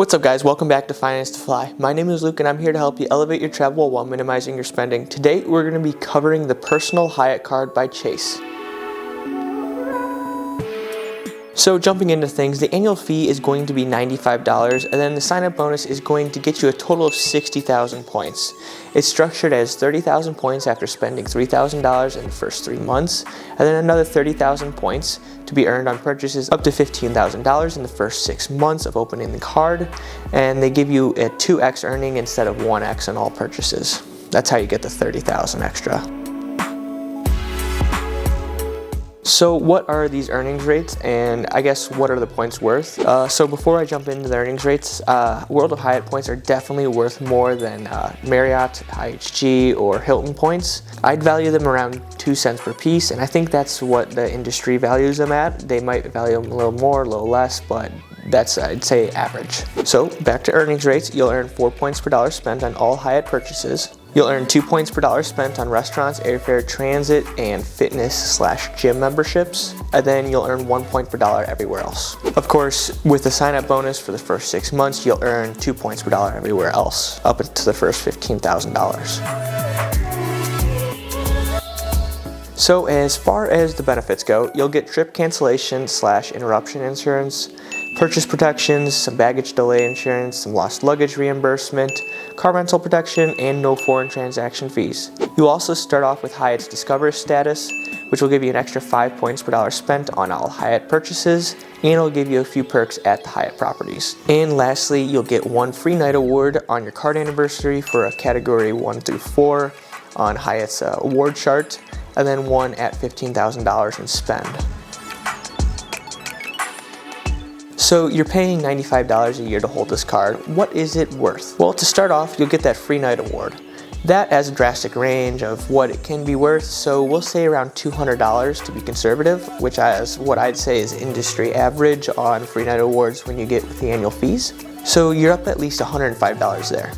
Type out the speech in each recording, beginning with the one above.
What's up guys, welcome back to Finance to Fly. My name is Luke and I'm here to help you elevate your travel while minimizing your spending. Today we're going to be covering the personal Hyatt card by Chase. So jumping into things, the annual fee is going to be $95 and then the sign-up bonus is going to get you a total of 60,000 points. It's structured as 30,000 points after spending $3,000 in the first 3 months, and then another 30,000 points to be earned on purchases up to $15,000 in the first 6 months of opening the card, and they give you a 2x earning instead of 1x on all purchases. That's how you get the 30,000 extra. So what are these earnings rates, and I guess what are the points worth? So before I jump into the earnings rates, World of Hyatt points are definitely worth more than Marriott, IHG, or Hilton points. I'd value them around 2 cents per piece, and I think that's what the industry values them at. They might value them a little more, a little less, but that's, I'd say, average. So back to earnings rates, you'll earn 4 points per dollar spent on all Hyatt purchases. You'll earn 2 points per dollar spent on restaurants, airfare, transit, and fitness/gym memberships. And then you'll earn 1 point per dollar everywhere else. Of course, with the sign-up bonus for the first 6 months, you'll earn 2 points per dollar everywhere else, up to the first $15,000. So as far as the benefits go, you'll get trip cancellation/interruption insurance, purchase protections, some baggage delay insurance, some lost luggage reimbursement, car rental protection, and no foreign transaction fees. You'll also start off with Hyatt's Discover status, which will give you an extra 5 points per dollar spent on all Hyatt purchases, and it'll give you a few perks at the Hyatt properties. And lastly, you'll get 1 free night award on your card anniversary for a category 1 through 4 on Hyatt's award chart, and then 1 at $15,000 in spend. So you're paying $95 a year to hold this card. What is it worth? Well, to start off, you'll get that free night award. That has a drastic range of what it can be worth, so we'll say around $200 to be conservative, which is what I'd say is industry average on free night awards when you get with the annual fees. So you're up at least $105 there.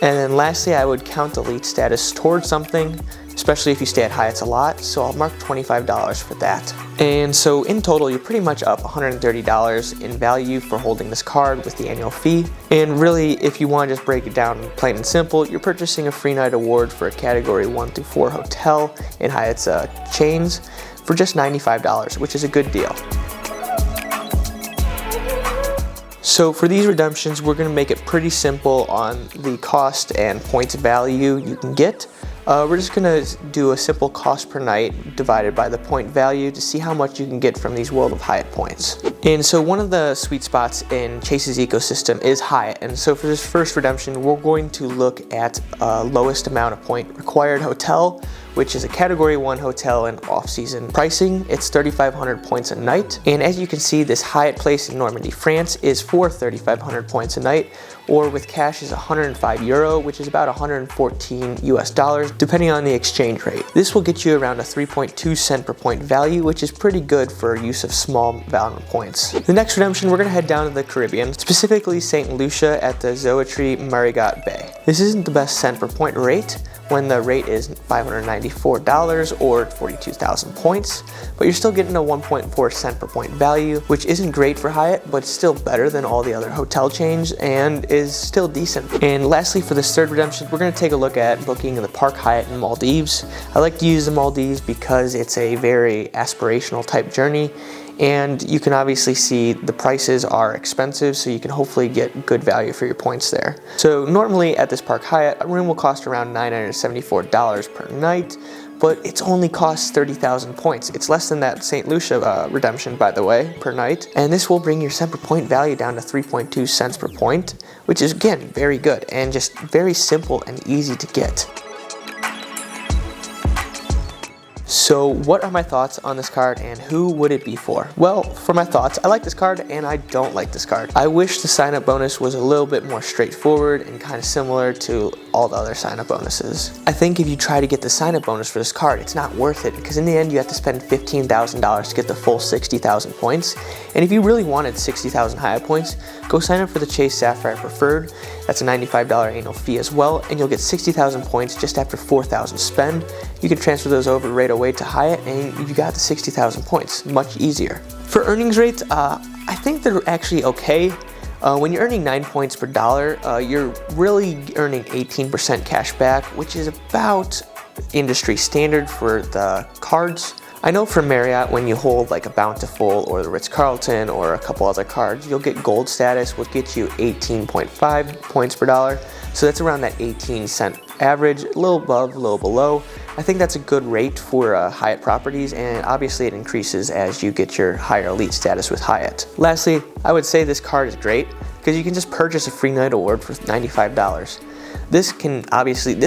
And then lastly, I would count elite status towards something, especially if you stay at Hyatt's a lot, so I'll mark $25 for that. And so in total, you're pretty much up $130 in value for holding this card with the annual fee. And really, if you want to just break it down plain and simple, you're purchasing a free night award for a category 1 through 4 hotel in Hyatt's chains for just $95, which is a good deal. So for these redemptions, we're going to make it pretty simple on the cost and points value you can get. We're just going to do a simple cost per night divided by the point value to see how much you can get from these World of Hyatt points. And so one of the sweet spots in Chase's ecosystem is Hyatt. And so for this first redemption, we're going to look at lowest amount of point required hotel, which is a category 1 hotel and off-season pricing. It's 3,500 points a night. And as you can see, this Hyatt place in Normandy, France is for 3,500 points a night, or with cash is 105 euro, which is about 114 US dollars, depending on the exchange rate. This will get you around a 3.2 cent per point value, which is pretty good for use of small amount of points. The next redemption, we're gonna head down to the Caribbean, specifically St. Lucia at the Zoetree Marigot Bay. This isn't the best cent per point rate, when the rate is $594 or 42,000 points, but you're still getting a 1.4 cent per point value, which isn't great for Hyatt, but still better than all the other hotel chains and is still decent. And lastly, for this third redemption, we're going to take a look at booking the Park Hyatt in Maldives. I like to use the Maldives because it's a very aspirational type journey, and you can obviously see the prices are expensive, so you can hopefully get good value for your points there. So normally at this Park Hyatt, a room will cost around $974 per night, but it's only costs 30,000 points. It's less than that St. Lucia redemption, by the way, per night. And this will bring your cent per point value down to 3.2 cents per point, which is, again, very good and just very simple and easy to get. So what are my thoughts on this card and who would it be for? Well, for my thoughts, I like this card and I don't like this card. I wish the sign-up bonus was a little bit more straightforward and kind of similar to all the other sign-up bonuses. I think if you try to get the sign-up bonus for this card, it's not worth it because in the end you have to spend $15,000 to get the full 60,000 points. And if you really wanted 60,000 Hyatt points, go sign up for the Chase Sapphire Preferred. That's a $95 annual fee as well, and you'll get 60,000 points just after 4,000 spend. You can transfer those over right away to Hyatt and you got the 60,000 points, much easier. For earnings rates, I think they're actually okay. When you're earning 9 points per dollar, you're really earning 18% cash back, which is about industry standard for the cards. I know for Marriott, when you hold like a Bountiful or the Ritz-Carlton or a couple other cards, you'll get gold status, which gets you 18.5 points per dollar. So that's around that 18-cent average, a little above, a little below. I think that's a good rate for Hyatt properties, and obviously it increases as you get your higher elite status with Hyatt. Lastly, I would say this card is great because you can just purchase a free night award for $95. This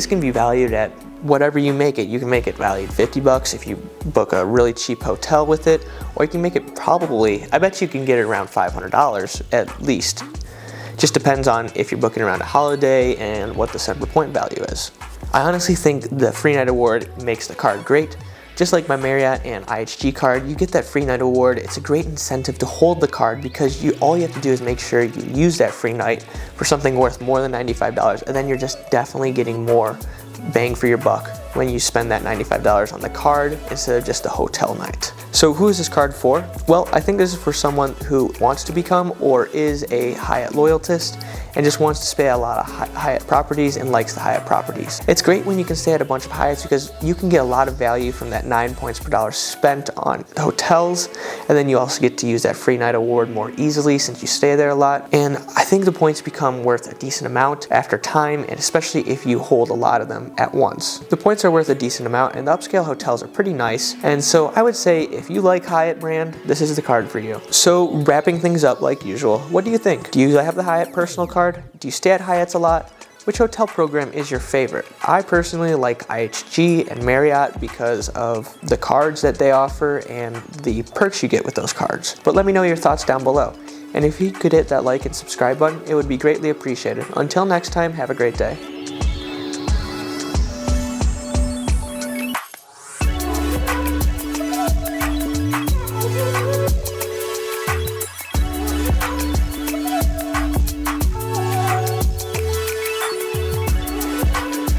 can be valued at whatever you make it. You can make it valued $50 if you book a really cheap hotel with it, or you can make it probably, I bet you can get it around $500 at least. Just depends on if you're booking around a holiday and what the center point value is. I honestly think the free night award makes the card great. Just like my Marriott and IHG card, you get that free night award. It's a great incentive to hold the card because all you have to do is make sure you use that free night for something worth more than $95, and then you're just definitely getting more bang for your buck when you spend that $95 on the card instead of just a hotel night. So who is this card for? Well, I think this is for someone who wants to become or is a Hyatt loyalist and just wants to stay at a lot of Hyatt properties and likes the Hyatt properties. It's great when you can stay at a bunch of Hyatts because you can get a lot of value from that 9 points per dollar spent on hotels, and then you also get to use that free night award more easily since you stay there a lot. And I think the points become worth a decent amount after time, and especially if you hold a lot of them at once. The points are worth a decent amount, and the upscale hotels are pretty nice, and so I would say if you like Hyatt brand, this is the card for you. So wrapping things up like usual, what do you think? Do you have the Hyatt personal card? Do you stay at Hyatts a lot? Which hotel program is your favorite? I personally like IHG and Marriott because of the cards that they offer and the perks you get with those cards. But let me know your thoughts down below. And if you could hit that like and subscribe button, it would be greatly appreciated. Until next time, have a great day.